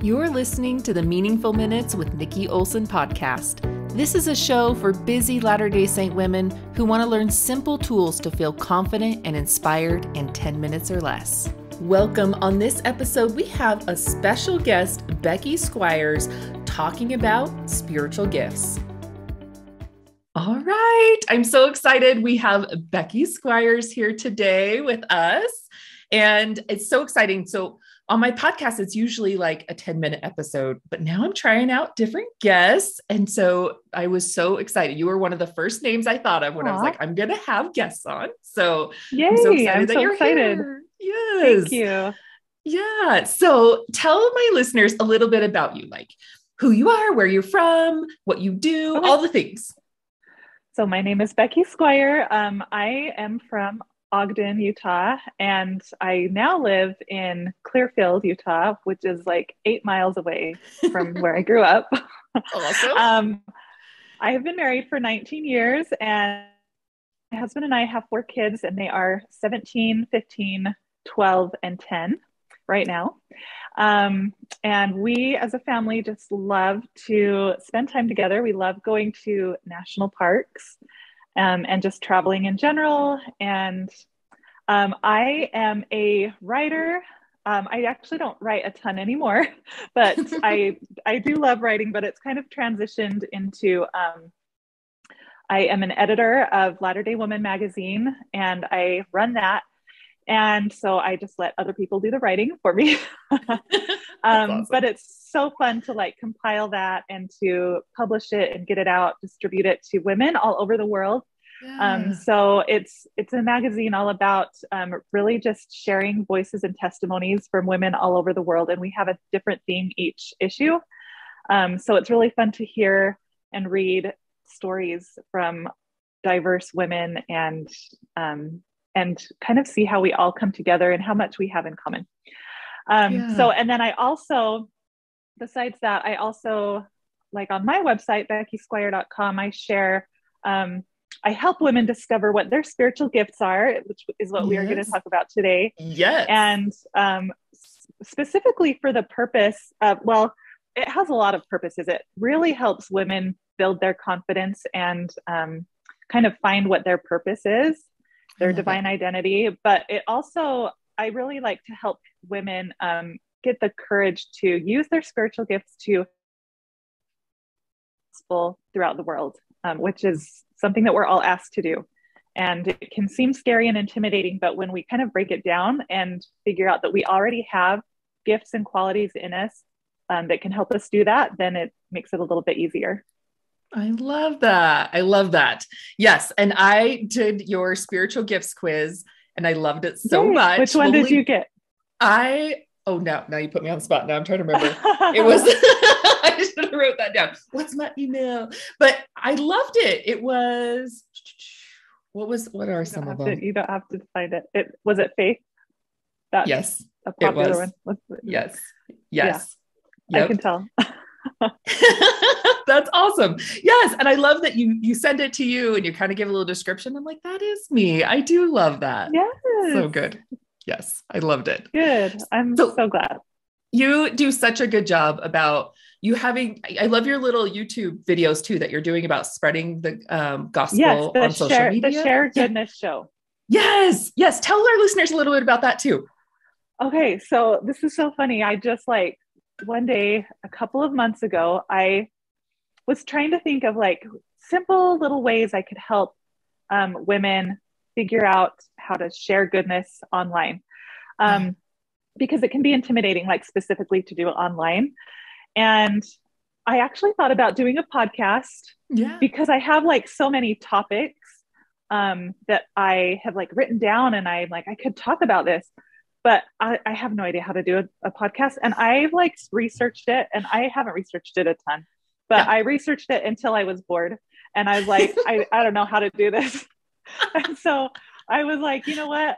You're listening to the Meaningful Minutes with Niki Olson podcast. This is a show for busy Latter-day Saint women who want to learn simple tools to feel confident and inspired in 10 minutes or less. Welcome. On this episode, we have a special guest, Becky Squires, talking about spiritual gifts. All right. I'm so excited. We have Becky Squires here today with us, and it's so exciting. So on my podcast, it's usually like a 10-minute episode, but now I'm trying out different guests. And so I was so excited. You were one of the first names I thought of when I was like, I'm going to have guests on. So yay, I'm so excited I'm that so you're excited. here. Yes. Thank you. Yeah. So tell my listeners a little bit about you, like who you are, where you're from, what you do, all the things. So my name is Becky Squire. I am from Ogden, Utah, and I now live in Clearfield, Utah, which is like 8 miles away from where I grew up. Awesome. I have been married for 19 years, and my husband and I have 4 kids, and they are 17, 15, 12, and 10 right now. And we as a family just love to spend time together. We love going to national parks. And just traveling in general. And I am a writer. I actually don't write a ton anymore, but I do love writing, but it's kind of transitioned into, I am an editor of Latter-day Woman magazine, and I run that. And so I just let other people do the writing for me. Awesome. But it's so fun to like compile that and to publish it and get it out, distribute it to women all over the world. Yeah. So it's a magazine all about really just sharing voices and testimonies from women all over the world. And we have a different theme each issue. So it's really fun to hear and read stories from diverse women and kind of see how we all come together and how much we have in common. So, and then I also, besides that, I also, like on my website, beckysquire.com, I share, I help women discover what their spiritual gifts are, which is what we are going to talk about today. Yes. And specifically for the purpose of, well, it has a lot of purposes. It really helps women build their confidence and kind of find what their purpose is, their divine identity. But it also, I really like to help women get the courage to use their spiritual gifts to throughout the world, which is something that we're all asked to do. And it can seem scary and intimidating, but when we kind of break it down and figure out that we already have gifts and qualities in us that can help us do that, then it makes it a little bit easier. I love that. I love that. Yes. And I did your spiritual gifts quiz and I loved it so much. Which one did you get? Now you put me on the spot. Now I'm trying to remember. It was, I should have wrote that down. What's my email? But I loved it. It was, what are some of them? You don't have to find it. Was it Faith? Yes. A popular one. Yes. Yeah, yep. I can tell. That's awesome. Yes. And I love that you send it to you and you kind of give a little description. I'm like, that is me. I do love that. Yes. So good. Yes. I loved it. Good. I'm so glad. You do such a good job about you having, I love your little YouTube videos too, that you're doing about spreading the gospel on social media. The Share Goodness show. Yes. Yes. Tell our listeners a little bit about that too. Okay. So this is so funny. I just like one day, a couple of months ago, I was trying to think of like simple little ways I could help women figure out how to share goodness online. Because it can be intimidating, like specifically to do it online. And I actually thought about doing a podcast because I have like so many topics that I have like written down and I'm like, I could talk about this, but I have no idea how to do a podcast. And I've like researched it and I haven't researched it a ton, but I researched it until I was bored. And I was like, I don't know how to do this. And so I was like, you know what?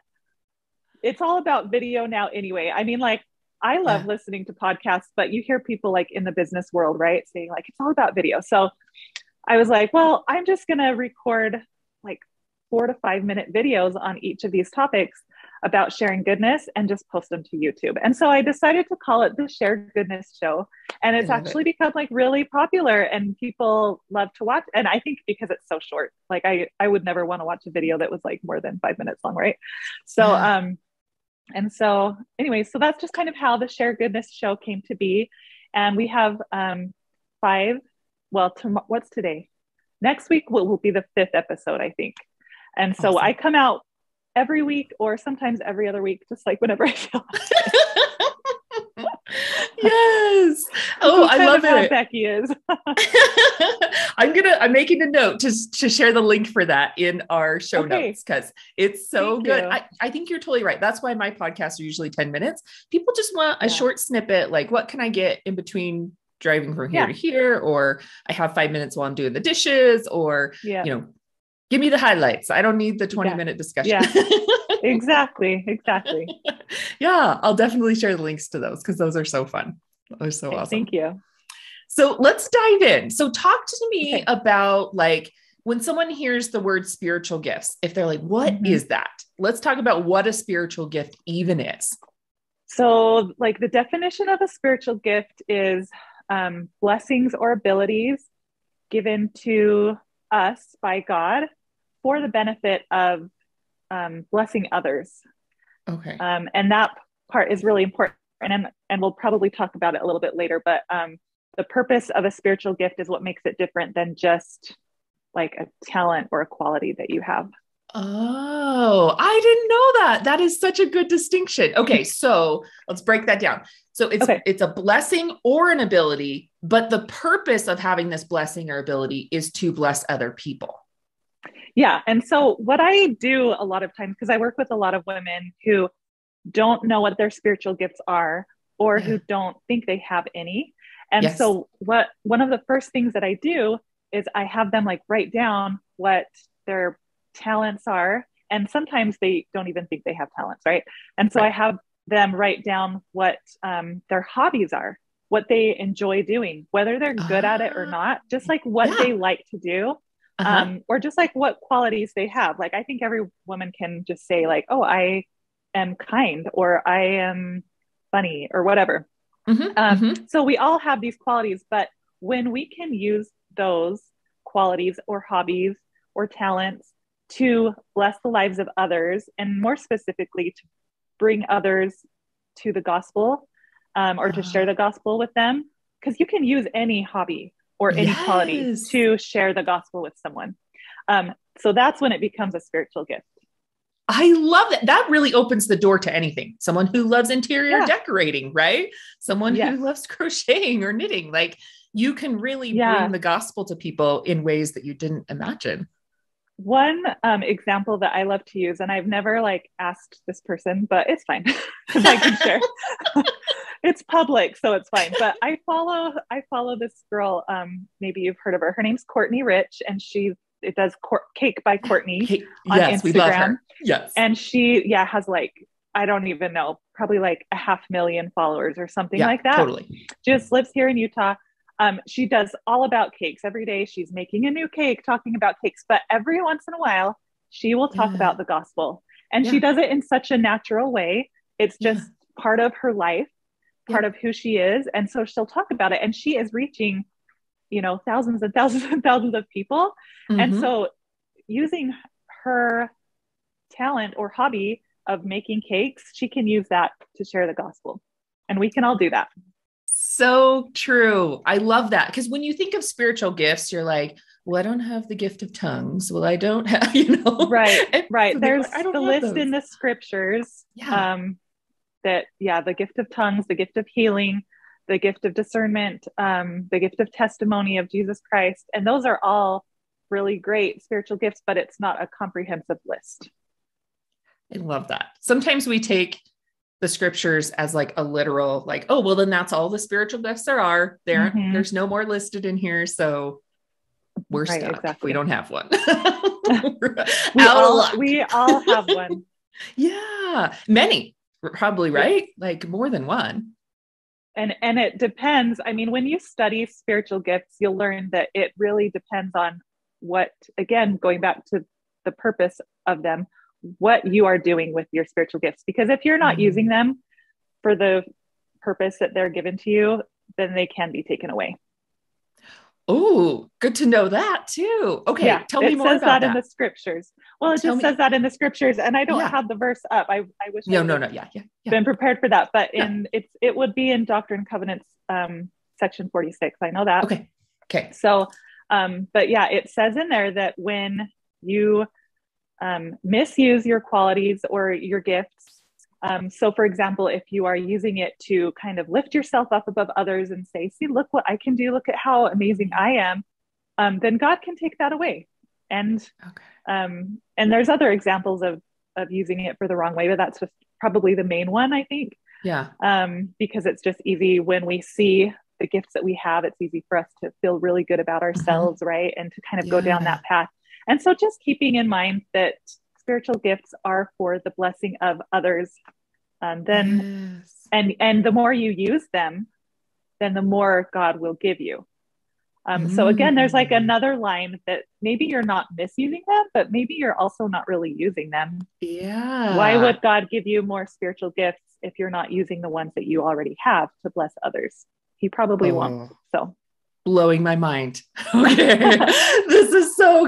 It's all about video now anyway. I mean, like, I love listening to podcasts, but you hear people like in the business world, right? Saying like, it's all about video. So I was like, well, I'm just going to record like 4 to 5 minute videos on each of these topics about sharing goodness and just post them to YouTube. And so I decided to call it the Share Goodness Show. And it's actually become like really popular and people love to watch. And I think because it's so short, like I would never want to watch a video that was like more than 5 minutes long. Right. So, and so anyway, so that's just kind of how the Share Goodness Show came to be. And we have what's today? Next week will be the 5th episode, I think. And so I come out every week or sometimes every other week, just like whenever I feel like it. Yes. Oh, I love it. How Becky is. I'm making a note to share the link for that in our show notes because it's so good. I think you're totally right. That's why my podcasts are usually 10 minutes. People just want a short snippet. Like, what can I get in between driving from here to here? Or I have 5 minutes while I'm doing the dishes, or, give me the highlights. I don't need the 20-minute discussion. Yeah, exactly. Yeah, I'll definitely share the links to those because those are so fun. They're so awesome. Thank you. So let's dive in. So talk to me about like when someone hears the word spiritual gifts, if they're like, what is that? Let's talk about what a spiritual gift even is. So like the definition of a spiritual gift is blessings or abilities given to us by God for the benefit of blessing others. Okay. And that part is really important. And we'll probably talk about it a little bit later, but the purpose of a spiritual gift is what makes it different than just like a talent or a quality that you have. Oh, I didn't know that. That is such a good distinction. Okay. So let's break that down. So it's a blessing or an ability, but the purpose of having this blessing or ability is to bless other people. Yeah. And so what I do a lot of times, because I work with a lot of women who don't know what their spiritual gifts are, or who don't think they have any. And so one of the first things that I do is I have them like write down what their talents are. And sometimes they don't even think they have talents. Right. And so I have them write down what their hobbies are, what they enjoy doing, whether they're good at it or not, just like what they like to do. Or just like what qualities they have. Like, I think every woman can just say like, oh, I am kind, or I am funny, or whatever. So we all have these qualities, but when we can use those qualities or hobbies or talents to bless the lives of others, and more specifically to bring others to the gospel, or to share the gospel with them, because you can use any hobby or any quality to share the gospel with someone. So that's when it becomes a spiritual gift. I love that. That really opens the door to anything. Someone who loves interior decorating, right? Someone who loves crocheting or knitting. Like, you can really bring the gospel to people in ways that you didn't imagine. One example that I love to use, and I've never like asked this person, but it's fine because I can share. It's public, so it's fine. But I follow this girl. Maybe you've heard of her. Her name's Courtney Rich, and it does Cake by Courtney on Instagram. We love her. Yes. And she has like, I don't even know, probably like 500,000 followers or something like that. Totally. Just lives here in Utah. She does all about cakes. Every day she's making a new cake, talking about cakes, but every once in a while she will talk about the gospel, and she does it in such a natural way. It's just part of her life, part of who she is. And so she'll talk about it, and she is reaching, thousands and thousands and thousands of people. And so using her talent or hobby of making cakes, she can use that to share the gospel, and we can all do that. So true. I love that. Because when you think of spiritual gifts, you're like, well, I don't have the gift of tongues. Well, I don't have, Right. So there's the list in the scriptures. The gift of tongues, the gift of healing, the gift of discernment, the gift of testimony of Jesus Christ. And those are all really great spiritual gifts, but it's not a comprehensive list. I love that. Sometimes we take the scriptures as like a literal, like, oh, well, then that's all the spiritual gifts there are. There's no more listed in here. So we're stuck if we don't have one. We all have one. Yeah. Many, probably, right? Like more than one. And it depends. I mean, when you study spiritual gifts, you'll learn that it really depends on what, again, going back to the purpose of them, what you are doing with your spiritual gifts. Because if you're not using them for the purpose that they're given to you, then they can be taken away. Oh, good to know that too. Okay. Yeah, Tell me more says about that in the scriptures. Well, it just says that in the scriptures, and I don't have the verse up. I wish I no. been prepared for that, but it would be in Doctrine and Covenants, section 46. I know that. Okay. So, but yeah, it says in there that when you misuse your qualities or your gifts, so for example, if you are using it to kind of lift yourself up above others and say, see, look what I can do, look at how amazing I am, then God can take that away. And there's other examples of using it for the wrong way, but that's just probably the main one, I think. Yeah. Because it's just easy when we see the gifts that we have, it's easy for us to feel really good about ourselves, right? And to kind of go down that path. And so just keeping in mind that spiritual gifts are for the blessing of others. And the more you use them, then the more God will give you. So again, there's like another line that maybe you're not misusing them, but maybe you're also not really using them. Yeah. Why would God give you more spiritual gifts if you're not using the ones that you already have to bless others? He probably won't. So blowing my mind. Okay. This is so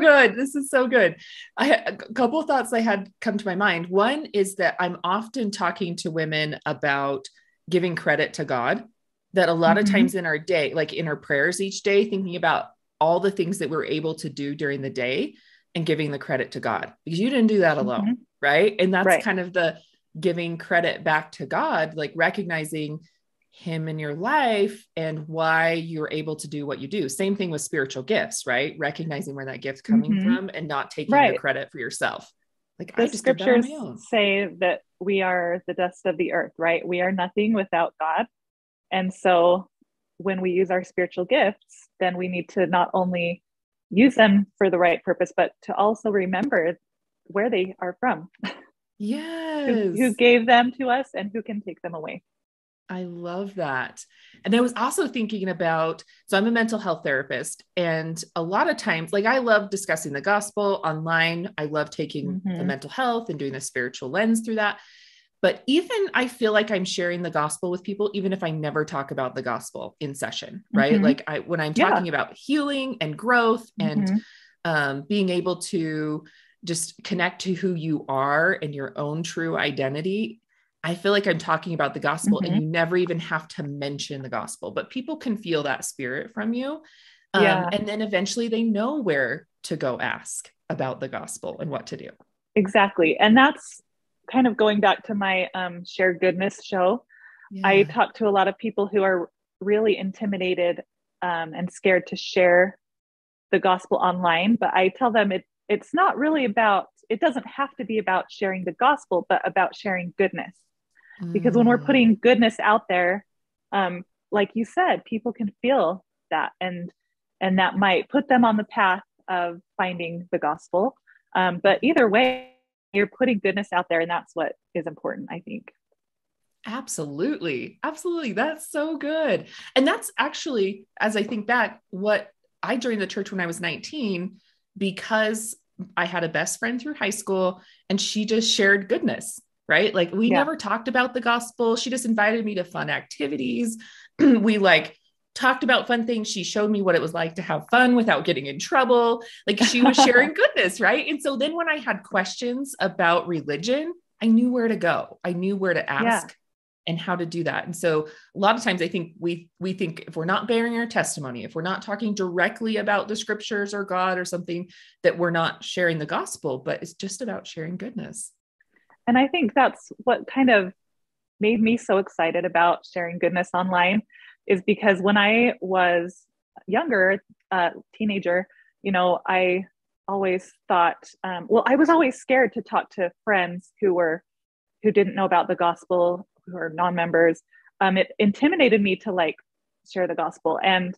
good. A couple of thoughts I had come to my mind. One is that I'm often talking to women about giving credit to God, that a lot of times in our day, like in our prayers each day, thinking about all the things that we're able to do during the day and giving the credit to God, because you didn't do that alone. Right. And that's kind of the giving credit back to God, like recognizing him in your life and why you're able to do what you do. Same thing with spiritual gifts, right? Recognizing where that gift's coming from and not taking the credit for yourself. Like the scriptures say that we are the dust of the earth, right? We are nothing without God. And so when we use our spiritual gifts, then we need to not only use them for the right purpose, but to also remember where they are from. Yes. Who gave them to us and who can take them away. I love that. And I was also thinking about, so I'm a mental health therapist, and a lot of times, like I love discussing the gospel online. I love taking the mental health and doing the spiritual lens through that. But even I feel like I'm sharing the gospel with people, even if I never talk about the gospel in session, right? Like when I'm talking about healing and growth and being able to just connect to who you are and your own true identity, I feel like I'm talking about the gospel and you never even have to mention the gospel, but people can feel that spirit from you. And then eventually they know where to go ask about the gospel and what to do. Exactly. And that's kind of going back to my Share Goodness show. I talk to a lot of people who are really intimidated and scared to share the gospel online, but I tell them it's not really about, it doesn't have to be about sharing the gospel, but about sharing goodness. Because when we're putting goodness out there, like you said, people can feel that and that might put them on the path of finding the gospel. But either way, you're putting goodness out there, and that's what is important, I think. Absolutely. Absolutely. That's so good. And that's actually, as I think back, what I joined the church when I was 19, because I had a best friend through high school and she just shared goodness. Right? Like we never talked about the gospel. She just invited me to fun activities. We like talked about fun things. She showed me what it was like to have fun without getting in trouble. Like she was sharing goodness. Right. And so then when I had questions about religion, I knew where to go. I knew where to ask and how to do that. And so a lot of times I think we think if we're not bearing our testimony, if we're not talking directly about the scriptures or God or something, that we're not sharing the gospel, but it's just about sharing goodness. And I think that's what kind of made me so excited about sharing goodness online, is because when I was younger, teenager, I always thought, I was always scared to talk to friends who didn't know about the gospel, who are non-members. It intimidated me to like share the gospel. And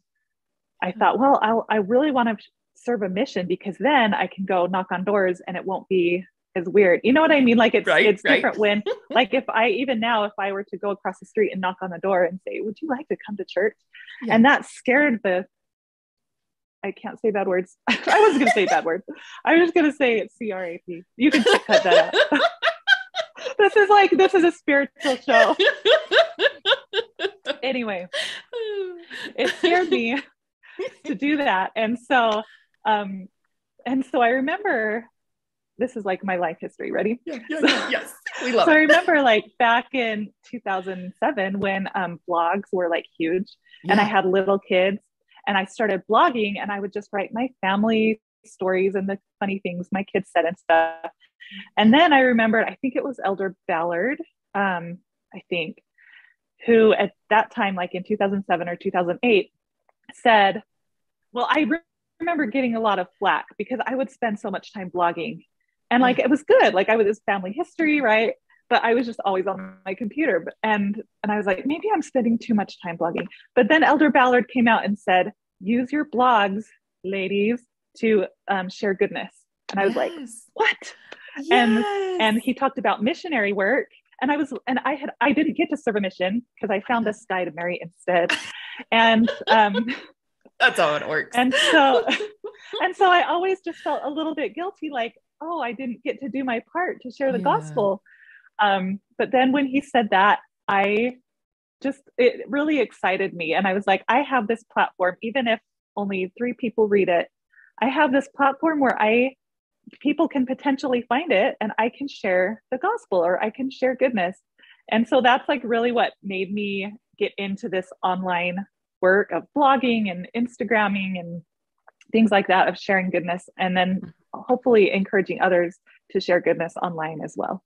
I thought, well, I really want to serve a mission, because then I can go knock on doors and it won't be as weird. You know what I mean? Like it's different when, like if I were to go across the street and knock on the door and say, would you like to come to church? And that scared the I can't say bad words. I wasn't going to say bad words. I was just going to say it's CRAP. You can cut that out. This is a spiritual show. Anyway, it scared me to do that. And so I remember, this is like my life history. Ready? Yes. We love it. So I it. remember like back in 2007 when blogs were like huge and I had little kids and I started blogging and I would just write my family stories and the funny things my kids said and stuff. And then I remembered, I think it was Elder Ballard, who at that time, like in 2007 or 2008, said, well, I remember getting a lot of flack because I would spend so much time blogging and like, it was good. Like I was this family history, right? But I was just always on my computer. And I was like, maybe I'm spending too much time blogging. But then Elder Ballard came out and said, use your blogs, ladies, to share goodness. And I was like, what? Yes. And he talked about missionary work. And I didn't get to serve a mission because I found this guy to marry instead. And that's how it works. And so I always just felt a little bit guilty, like, oh, I didn't get to do my part to share the gospel. But then when he said that, it really excited me. And I was like, I have this platform, even if only 3 people read it, I have this platform where people can potentially find it and I can share the gospel or I can share goodness. And so that's like really what made me get into this online work of blogging and Instagramming and things like that, of sharing goodness, and then hopefully encouraging others to share goodness online as well.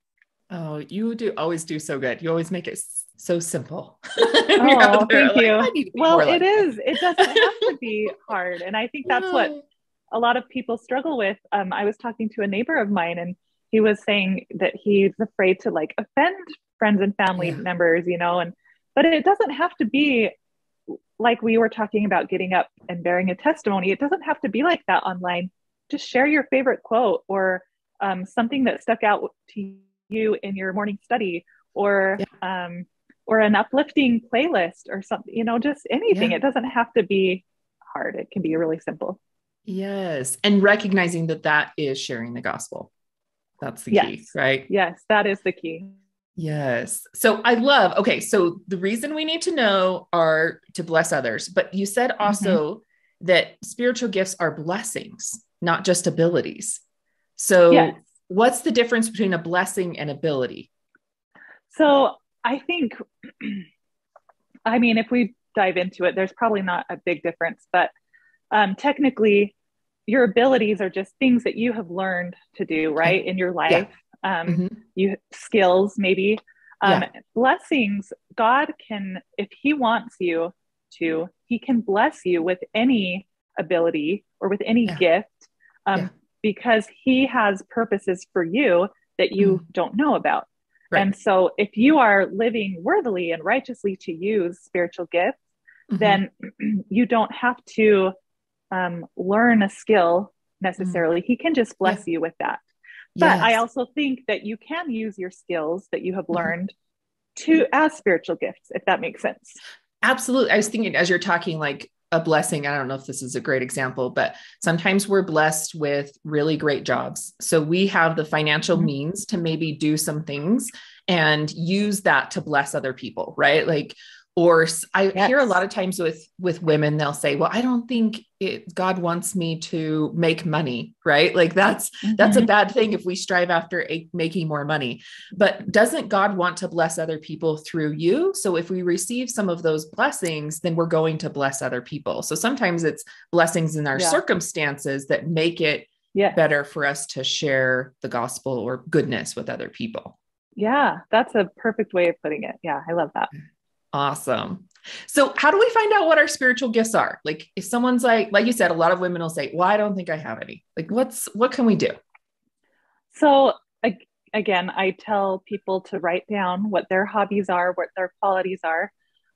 Oh, you always do so good. You always make it so simple. Oh, thank you. Well, it is. It doesn't have to be hard. And I think that's what a lot of people struggle with. I was talking to a neighbor of mine and he was saying that he's afraid to like offend friends and family members, but it doesn't have to be like we were talking about, getting up and bearing a testimony. It doesn't have to be like that online. Just share your favorite quote or something that stuck out to you in your morning study, or an uplifting playlist or something, just anything. It doesn't have to be hard. It can be really simple. Yes. And recognizing that is sharing the gospel. That's the key, right? Yes, that is the key. Yes. So so the reason we need to know are to bless others, but you said also that spiritual gifts are blessings, not just abilities. So what's the difference between a blessing and ability? So I think, if we dive into it, there's probably not a big difference, but technically your abilities are just things that you have learned to do, right, in your life. You skills, maybe. Blessings, God can, if he wants you to, he can bless you with any ability or with any gift, because he has purposes for you that you don't know about. Right. And so if you are living worthily and righteously to use spiritual gifts, then you don't have to learn a skill necessarily. He can just bless you with that. But I also think that you can use your skills that you have learned as spiritual gifts, if that makes sense. Absolutely. I was thinking as you're talking, like a blessing, I don't know if this is a great example, but sometimes we're blessed with really great jobs. So we have the financial means to maybe do some things and use that to bless other people, right? Like, or I hear a lot of times with women, they'll say, well, I don't think God wants me to make money, right? Like that's a bad thing if we strive after making more money, but doesn't God want to bless other people through you? So if we receive some of those blessings, then we're going to bless other people. So sometimes it's blessings in our circumstances that make it better for us to share the gospel or goodness with other people. Yeah, that's a perfect way of putting it. Yeah, I love that. Awesome. So how do we find out what our spiritual gifts are? Like if someone's like you said, a lot of women will say, well, I don't think I have any. Like what can we do? So again, I tell people to write down what their hobbies are, what their qualities are.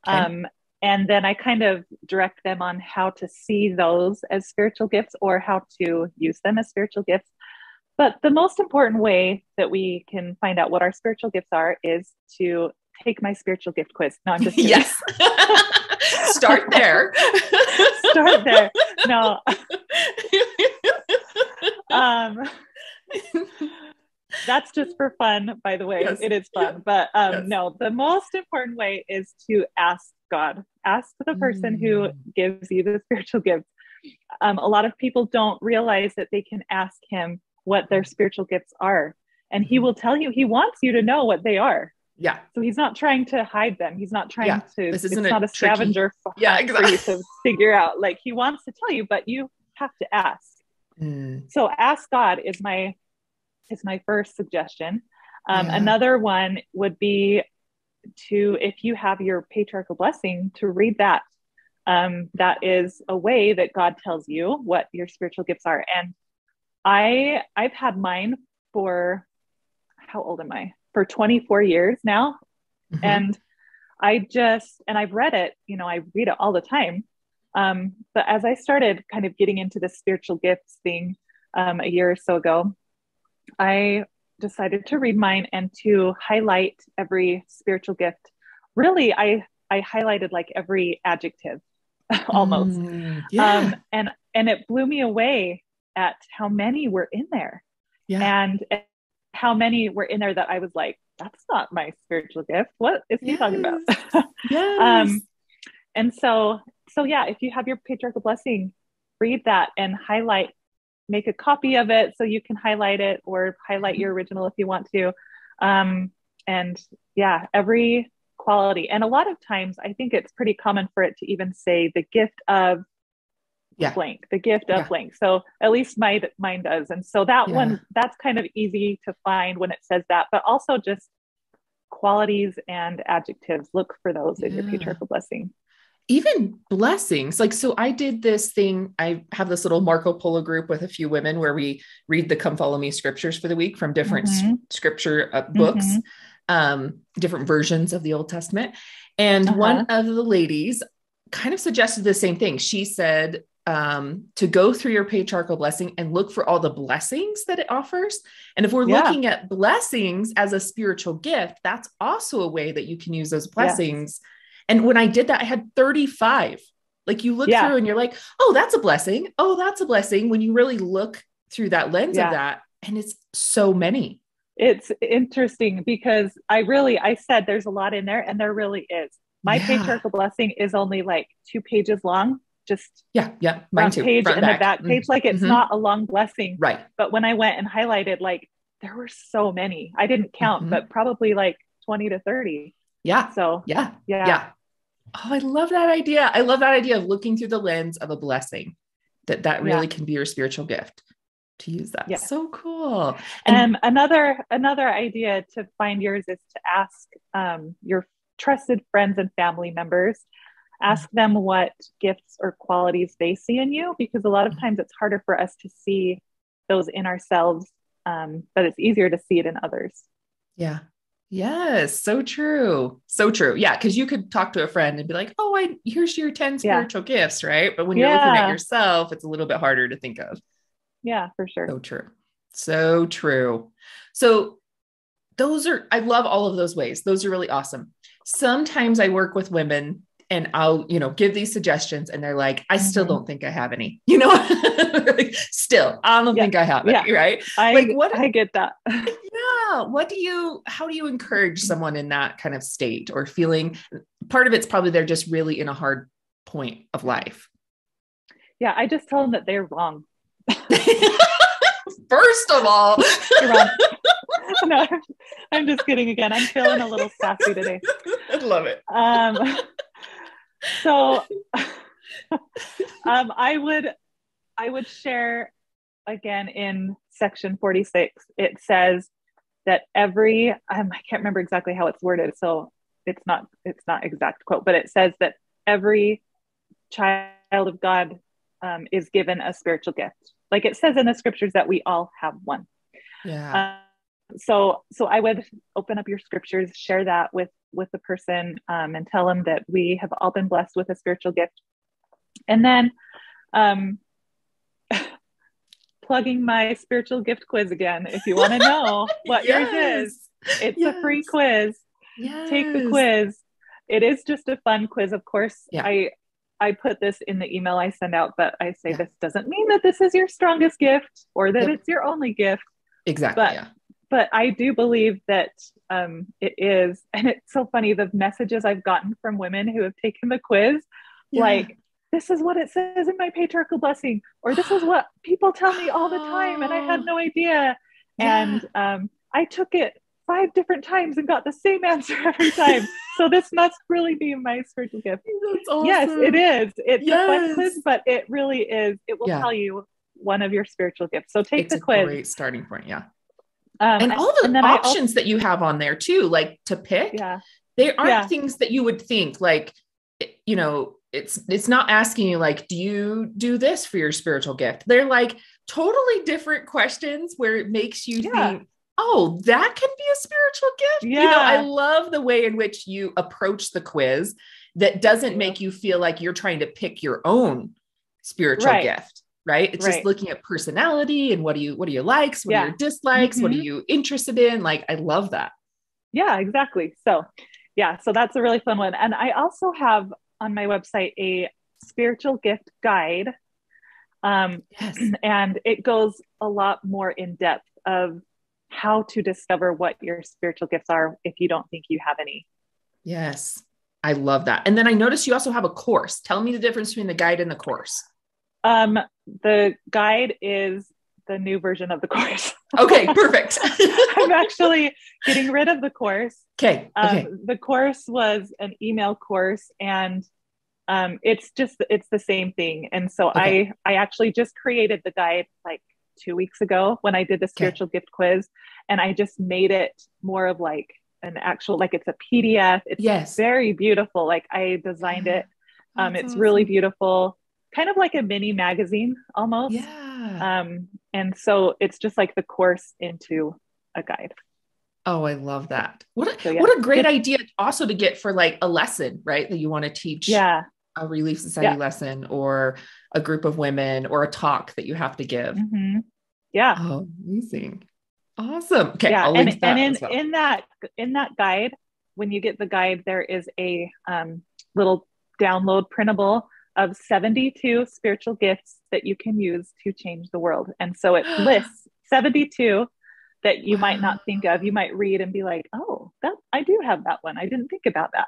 Okay. And then I kind of direct them on how to see those as spiritual gifts or how to use them as spiritual gifts. But the most important way that we can find out what our spiritual gifts are is to take my spiritual gift quiz. No, I'm just kidding. Yes. Start there. Start there. No. That's just for fun, by the way. Yes. It is fun. But no, the most important way is to ask God. Ask the person who gives you the spiritual gifts. A lot of people don't realize that they can ask him what their spiritual gifts are. And he will tell you, he wants you to know what they are. Yeah. So he's not trying to hide them. He's not trying to, this it's not a scavenger for you to figure out. Like, he wants to tell you, but you have to ask. So ask God is my first suggestion. Another one would be to, if you have your patriarchal blessing, to read that. That is a way that God tells you what your spiritual gifts are. And I've had mine for, how old am I? For 24 years now. And I've read it, I read it all the time. But as I started kind of getting into the spiritual gifts thing a year or so ago, I decided to read mine and to highlight every spiritual gift. Really, I highlighted like every adjective almost. And it blew me away at how many were in there. And how many were in there that I was like, that's not my spiritual gift. What is he talking about? And so yeah, if you have your patriarchal blessing, read that and highlight, make a copy of it so you can highlight it, or highlight your original if you want to. And yeah, every quality. And a lot of times I think it's pretty common for it to even say the gift of blank, the gift of blank. So at least mine does. And so that one, that's kind of easy to find when it says that, but also just qualities and adjectives. Look for those in your patriarchal blessing. Even blessings. Like, so I did this thing. I have this little Marco Polo group with a few women where we read the Come Follow Me scriptures for the week from different scripture books, different versions of the Old Testament. And one of the ladies kind of suggested the same thing. She said, to go through your patriarchal blessing and look for all the blessings that it offers. And if we're looking at blessings as a spiritual gift, that's also a way that you can use those blessings. And when I did that, I had 35. Like, you look through and you're like, oh, that's a blessing. Oh, that's a blessing. When you really look through that lens of that, and it's so many. It's interesting because I said there's a lot in there, and there really is. My patriarchal blessing is only like 2 pages long. Just mine too. Page front and the back page. Like, it's not a long blessing. Right. But when I went and highlighted, like, there were so many. I didn't count, but probably like 20 to 30. Yeah. So yeah. Oh, I love that idea. I love that idea of looking through the lens of a blessing, that really can be your spiritual gift, to use that. Yeah. So cool. And another idea to find yours is to ask your trusted friends and family members, ask them what gifts or qualities they see in you, because a lot of times it's harder for us to see those in ourselves, but it's easier to see it in others. Yeah. Yes. So true. So true. Yeah. Cause you could talk to a friend and be like, oh, here's your 10 spiritual gifts. Right. But when you're looking at yourself, it's a little bit harder to think of. Yeah, for sure. So true. So true. So I love all of those ways. Those are really awesome. Sometimes I work with women and I'll, give these suggestions and they're like, I still don't think I have any, like, still, I don't think I have any. Right. I get that. How do you encourage someone in that kind of state or feeling? Part of it's probably they're just really in a hard point of life. Yeah. I just tell them that they're wrong. First of all, you're wrong. No, I'm just kidding again. I'm feeling a little sassy today. I love it. So I would share again in section 46. It says that every, I can't remember exactly how it's worded, so it's not exact quote, but it says that every child of God is given a spiritual gift. Like it says in the scriptures that we all have one. Yeah. So I would open up your scriptures, share that with the person, and tell them that we have all been blessed with a spiritual gift. And then plugging my spiritual gift quiz again. If you want to know what yours is, it's a free quiz. Take the quiz. it is just a fun quiz. Of course, Yeah. I put this in the email I send out, but I say Yeah. this doesn't mean that this is your strongest gift or that Yep. it's your only gift. Exactly. But Yeah. but I do believe that it is. And it's so funny, the messages I've gotten from women who have taken the quiz, Yeah. like, this is what it says in my patriarchal blessing, or this is what people tell me all the time, and I had no idea. Yeah. And I took it 5 different times and got the same answer every time. So this must really be my spiritual gift. That's awesome. Yes, it is. It's a fun Yes. quiz, but it really is. It will Yeah. tell you one of your spiritual gifts. So take It's the a quiz. great starting point. Yeah. And all the then options that you have on there too, like to pick, Yeah. they aren't Yeah. things that you would think like, you know, it's not asking you like, do you do this for your spiritual gift? They're like totally different questions where it makes you Yeah. think, oh, that can be a spiritual gift. Yeah. You know, I love the way in which you approach the quiz that doesn't Yeah. make you feel like you're trying to pick your own spiritual Right. gift. Right. It's just Right. looking at personality and what do you likes? What are Yeah. your dislikes? What are Mhm. you interested in? Like, I love that. Yeah, exactly. So yeah, so that's a really fun one. And I also have on my website a spiritual gift guide. Yes. And it goes a lot more in depth of how to discover what your spiritual gifts are if you don't think you have any. Yes. I love that. And then I noticed you also have a course. Tell me the difference between the guide and the course. The guide is the new version of the course. Okay, perfect. I'm actually getting rid of the course. Okay. Okay. The course was an email course, and it's the same thing. And so Okay. I actually just created the guide like 2 weeks ago when I did the spiritual gift quiz, and I just made it more of like an actual, like it's a PDF. It's Yes. very beautiful. Like I designed it. It's awesome. Really beautiful, kind of like a mini magazine almost. Yeah. And so it's just like the course into a guide. Oh, I love that. What a, So, yeah. what a great idea also to get for like a lesson, right? That you want to teach Yeah. a Relief Society lesson or a group of women or a talk that you have to give. Mm-hmm. Yeah. Oh, amazing. Awesome. Okay. Yeah. I'll link that and as well. in that guide, when you get the guide, there is a little download printable of 72 spiritual gifts that you can use to change the world. And so it lists 72 that you might not think of. You might read and be like, oh, that I do have that one. I didn't think about that.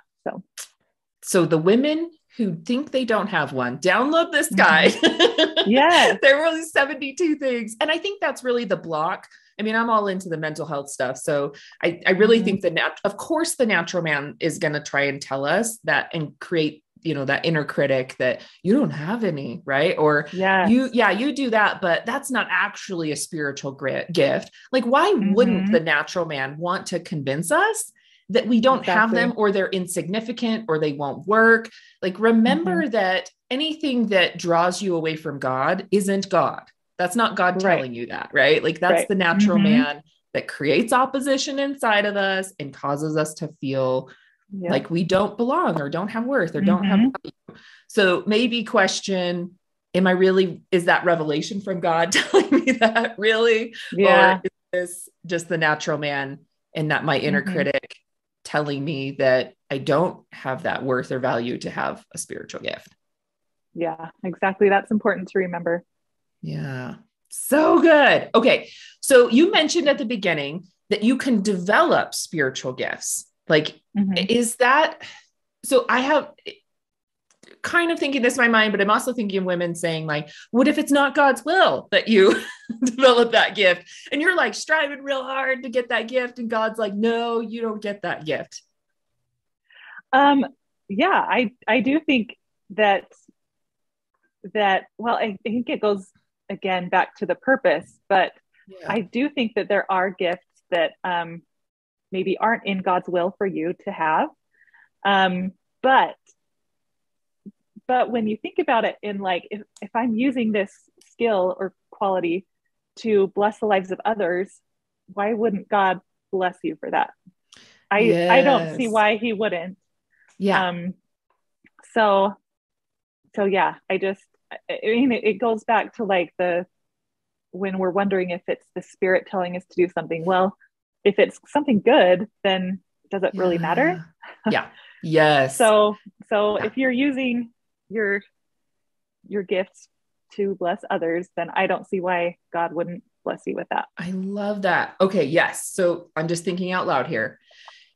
So the women who think they don't have one, download this guide. Yeah. There were really 72 things. And I think that's really the block. I mean, I'm all into the mental health stuff. So I really think of course, the natural man is going to try and tell us that and create, you know, that inner critic that you don't have any, right? Or you do that, but that's not actually a spiritual gift. Like, why wouldn't the natural man want to convince us that we don't have them, or they're insignificant, or they won't work? Like, remember that anything that draws you away from God isn't God. That's not God telling you that, right? Like, that's the natural man that creates opposition inside of us and causes us to feel like we don't belong or don't have worth or don't have value. So maybe question, is that revelation from God telling me that really? Yeah. Or is this just the natural man and not my inner critic telling me that I don't have that worth or value to have a spiritual gift? Yeah, exactly. That's important to remember. Yeah. So good. Okay. So you mentioned at the beginning that you can develop spiritual gifts. Like, is that, so I have kind of thinking this in my mind, but I'm also thinking of women saying like, what if it's not God's will that you develop that gift? And you're like striving real hard to get that gift. And God's like, no, you don't get that gift. Yeah, I do think that, well, I think it goes again back to the purpose, but I do think that there are gifts that maybe aren't in God's will for you to have. But when you think about it in like, if I'm using this skill or quality to bless the lives of others, why wouldn't God bless you for that? I don't see why he wouldn't. Yeah. So yeah, I mean, it goes back to like when we're wondering if it's the Spirit telling us to do something. Well, if it's something good, then does it really matter? Yeah. Yes. So Yeah. if you're using your gifts to bless others, then I don't see why God wouldn't bless you with that. I love that. Okay. Yes. So I'm just thinking out loud here.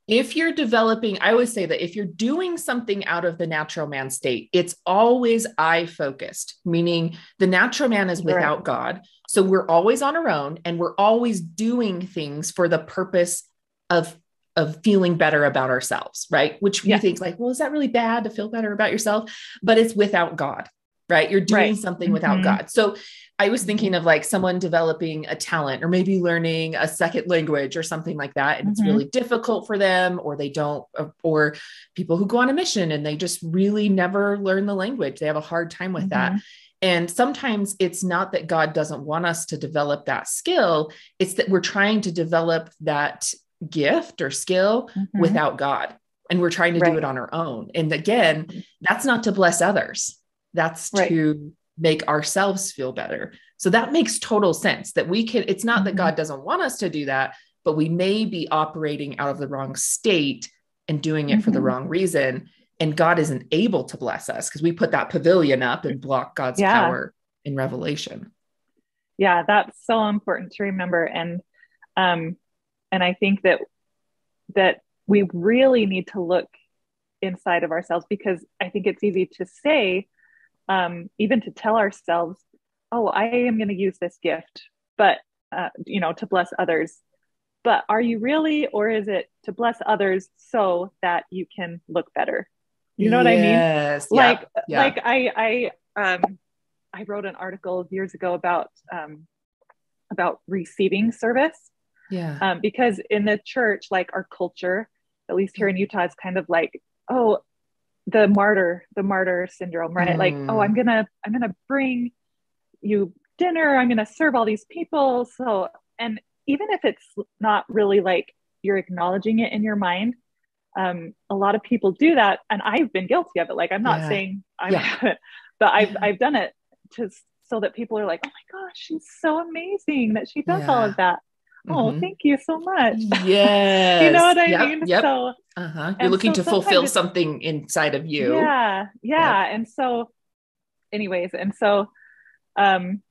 If you're developing, I always say that if you're doing something out of the natural man state, it's always I focused, meaning the natural man is without Right. God. So we're always on our own and we're always doing things for the purpose of feeling better about ourselves, right? Which you Yeah. think like, well, is that really bad to feel better about yourself? But it's without God, right? You're doing Right. something without God. So I was thinking Mm-hmm. of like someone developing a talent or maybe learning a second language or something like that. And it's Mm-hmm. really difficult for them, or they don't, or people who go on a mission and they just really never learn the language. They have a hard time with that. Mm-hmm. And sometimes it's not that God doesn't want us to develop that skill. It's that we're trying to develop that gift or skill Mm-hmm. without God. And we're trying to do Right. it on our own. And again, that's not to bless others. That's Right. to make ourselves feel better. So that makes total sense that we can, it's not that Mm-hmm. God doesn't want us to do that, but we may be operating out of the wrong state and doing it for the Mm-hmm. wrong reason. And God isn't able to bless us because we put that pavilion up and block God's Yeah. power in Revelation. Yeah. That's so important to remember. Um, and I think that we really need to look inside of ourselves, because I think it's easy to say, even to tell ourselves, oh, I am going to use this gift, but, to bless others. But are you really, or is it to bless others so that you can look better? You know what I mean? Yes. Like, Yep. Yeah. I wrote an article years ago about receiving service. Yeah. Because in the church, like our culture, at least here in Utah, it's kind of like, oh, the martyr syndrome, right? Like, oh, I'm gonna bring you dinner, I'm gonna serve all these people. So, and even if it's not really like you're acknowledging it in your mind, a lot of people do that, and I've been guilty of it. Like, I'm not Yeah. saying I Yeah. haven't, but Yeah. I've done it to so that people are like, oh my gosh, she's so amazing that she does all Yeah. of that. Oh, Mm-hmm. thank you so much. You know Yes. what I Yep. mean? Yep. So, You're and looking so to sometimes fulfill it's, something inside of you. yeah, Yep. yeah. And so, anyways, and so, um,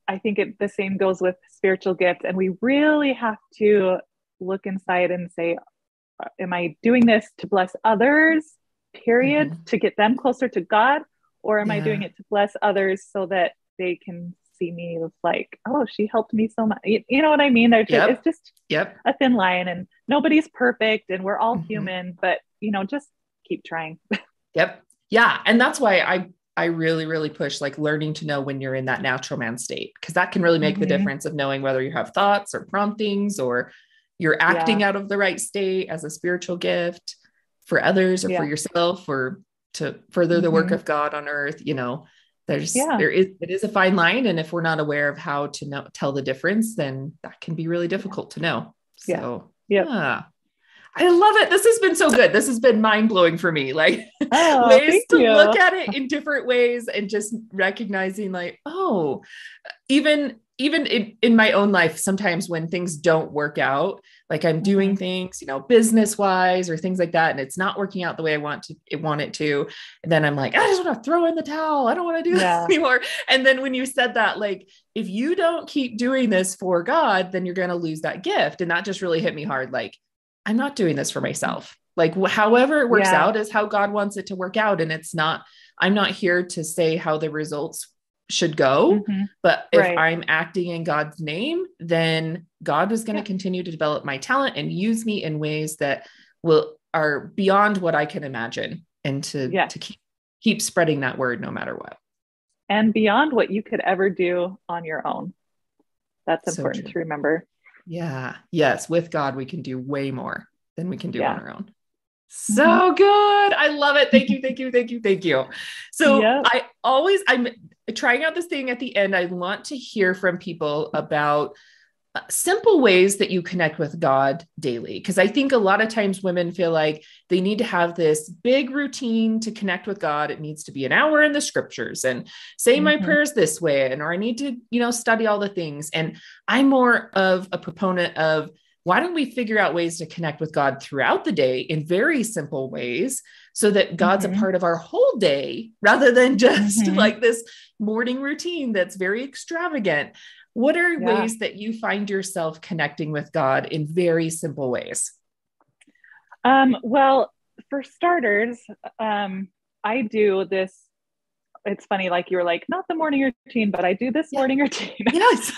I think the same goes with spiritual gifts. And we really have to look inside and say, am I doing this to bless others, period, Mm-hmm. to get them closer to God? Or am I doing Yeah. it to bless others so that they can see me as like, oh, she helped me so much. You know what I mean? It's Yep. just Yep. a thin line, and nobody's perfect, and we're all Mm-hmm. human, but just keep trying. Yep. Yeah. And that's why I really, really push like learning to know when you're in that natural man state, because that can really make the Mm-hmm. difference of knowing whether you have thoughts or promptings or you're acting Yeah. out of the right state as a spiritual gift for others or for Yeah. yourself or to further the work Mm-hmm. of God on earth. Yeah. It is a fine line. And if we're not aware of how to tell the difference, then that can be really difficult to know. Yeah. So, Yep. yeah. I love it. This has been so good. This has been mind blowing for me. Like Oh, ways thank to look you. at it in different ways and just recognizing like, oh, even in my own life, sometimes when things don't work out, like I'm doing Mm-hmm. things, business wise or things like that, and it's not working out the way I want it to. And then I'm like, I just want to throw in the towel. I don't want to do this Yeah. anymore. And then when you said that, like, if you don't keep doing this for God, then you're going to lose that gift. And that just really hit me hard. Like, I'm not doing this for myself. Like however it works Yeah. out is how God wants it to work out. And I'm not here to say how the results should go, Mm-hmm. but if Right. I'm acting in God's name, then God is going to continue to develop my talent and use me in ways that are beyond what I can imagine, and to keep spreading that word no matter what. And beyond what you could ever do on your own. That's important to remember. Yeah. Yes. With God, we can do way more than we can do on our own. So Mm-hmm. good. I love it. Thank you. Thank you. Thank you. Thank you. So I'm trying out this thing at the end. I want to hear from people about simple ways that you connect with God daily. Because I think a lot of times women feel like they need to have this big routine to connect with God. It needs to be an hour in the scriptures and say my prayers this way. Or I need to, study all the things. And I'm more of a proponent of why don't we figure out ways to connect with God throughout the day in very simple ways so that God's a part of our whole day rather than just like this morning routine that's very extravagant. What are ways that you find yourself connecting with God in very simple ways? Well, for starters, I do this. It's funny, like you were like, not the morning routine, but I do this morning routine. Yes.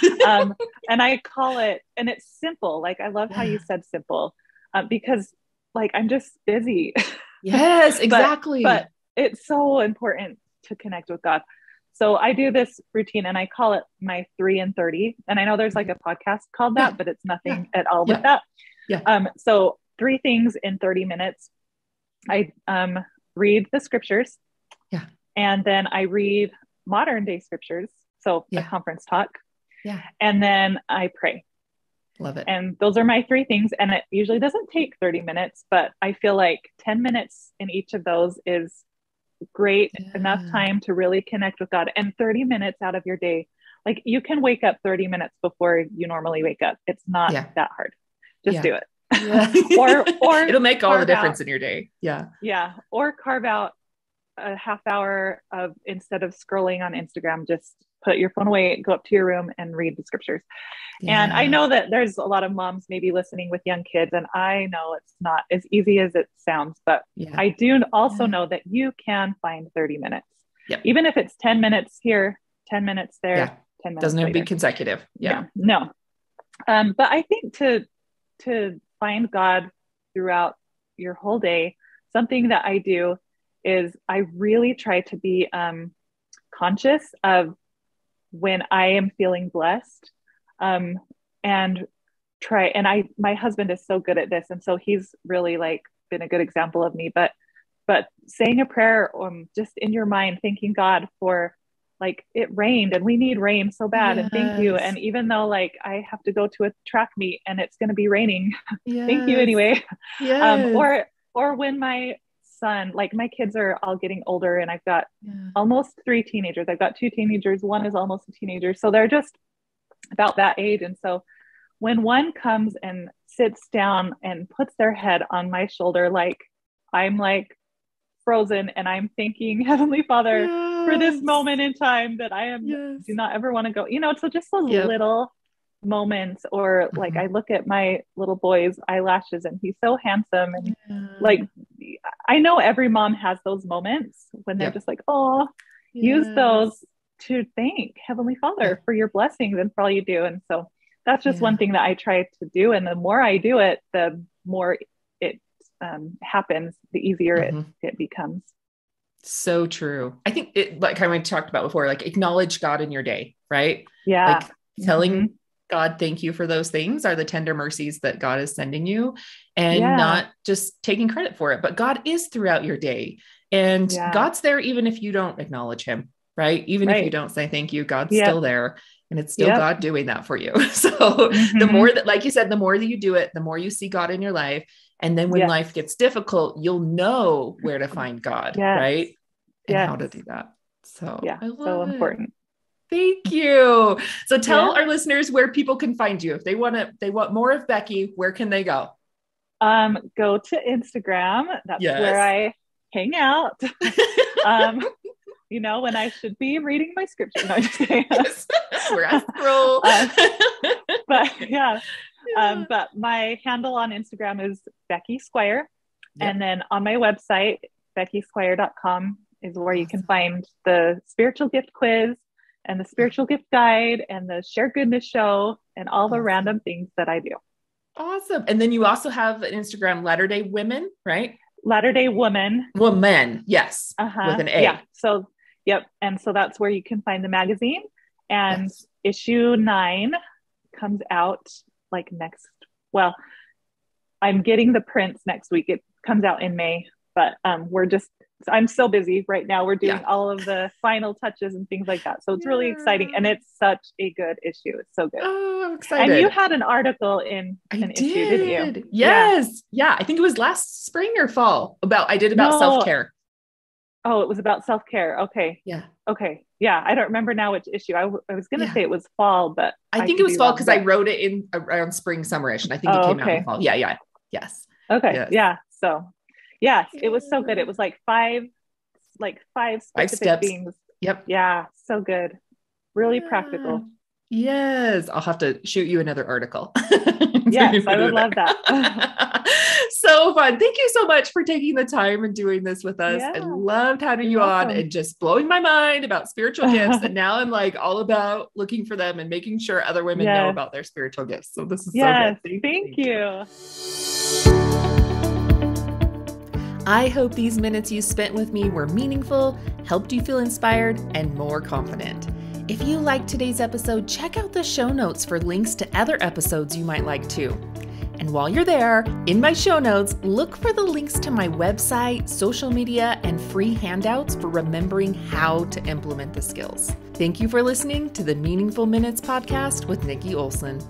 And I call it, and it's simple. Like, I love how you said simple, because like, I'm just busy. Yes, exactly. but it's so important to connect with God. So I do this routine and I call it my 3 and 30. And I know there's like a podcast called that, but it's nothing at all with that. Yeah. So 3 things in 30 minutes. I read the scriptures. Yeah. And then I read modern day scriptures. So a conference talk. Yeah. And then I pray. Love it. And those are my 3 things. And it usually doesn't take 30 minutes, but I feel like 10 minutes in each of those is great enough time to really connect with God. And 30 minutes out of your day, like you can wake up 30 minutes before you normally wake up. It's not that hard. Just do it. or it'll make all the difference in your day. Yeah. Yeah. Or carve out a half hour of, instead of scrolling on Instagram, just put your phone away, go up to your room and read the scriptures. And I know that there's a lot of moms maybe listening with young kids, and I know it's not as easy as it sounds, but I do also know that you can find 30 minutes, even if it's 10 minutes here, 10 minutes there, 10 minutes doesn't have to later. be consecutive. No. But I think to find God throughout your whole day, something that I do is I really try to be conscious of when I am feeling blessed, and my husband is so good at this. And so he's really like been a good example of me, but saying a prayer, just in your mind, thanking God for, like, it rained and we need rain so bad. And thank you. And even though like I have to go to a track meet and it's going to be raining, thank you anyway. Or when my son, like my kids are all getting older and I've got almost 3 teenagers. I've got 2 teenagers. One is almost a teenager. So they're just about that age. And so when one comes and sits down and puts their head on my shoulder, like I'm like frozen and I'm thanking Heavenly Father for this moment in time that I do not ever want to go, so just those little moments. Or like I look at my little boy's eyelashes and he's so handsome, and like I know every mom has those moments when they're just like, oh, use those to thank Heavenly Father for your blessings and for all you do. And so that's just one thing that I try to do, and the more I do it, the more it happens, the easier it becomes. So true. I think it, like we talked about before, like acknowledge God in your day, right? Yeah. Like telling God, thank you for those things are the tender mercies that God is sending you, and not just taking credit for it, but God is throughout your day, and God's there even if you don't acknowledge him, right? Even if you don't say thank you, God's still there, and it's still God doing that for you. So the more that, like you said, the more that you do it, the more you see God in your life. And then when life gets difficult, you'll know where to find God, right? And how to do that. So I love so it. important. Thank you. So tell our listeners where people can find you. If they want more of Becky, where can they go? Go to Instagram. That's where I hang out. When I should be reading my scripture. No, I'm just kidding. Where I scroll. But my handle on Instagram is Becky Squire. And then on my website, beckysquire.com is where you can find the spiritual gift quiz and the spiritual gift guide and the Share Goodness show and all the random things that I do. Awesome. And then you also have an Instagram, Latter-day Women, right? Latter-day Woman. Woman. Yes. With an A. Yeah. So, And so that's where you can find the magazine, and issue 9 comes out like I'm getting the prints next week. It comes out in May, but I'm so busy right now. We're doing all of the final touches and things like that. So it's really exciting, and it's such a good issue. It's so good. Oh, I'm excited. And you had an article in an issue, didn't you? Yes. Yeah. I think it was last spring or fall about self-care. Oh, it was about self-care. Okay. Yeah. Okay. Yeah, I don't remember now which issue. I was going to say it was fall, but I think it was fall because I wrote it in around spring, summerish, and I think it came out in fall. Yeah. Yes. Okay. Yes. Yeah. So yes, it was so good. It was like five specific steps. themes. Yep. Yeah. So good. Really practical. Yes. I'll have to shoot you another article. Yes, I would love that. So fun. Thank you so much for taking the time and doing this with us. Yeah, I loved having you on and just blowing my mind about spiritual gifts. And now I'm like all about looking for them and making sure other women know about their spiritual gifts. So this is so good. Thank you. I hope these minutes you spent with me were meaningful, helped you feel inspired, and more confident. If you liked today's episode, check out the show notes for links to other episodes you might like too. And while you're there, in my show notes, look for the links to my website, social media, and free handouts for remembering how to implement the skills. Thank you for listening to the Meaningful Minutes podcast with Niki Olson.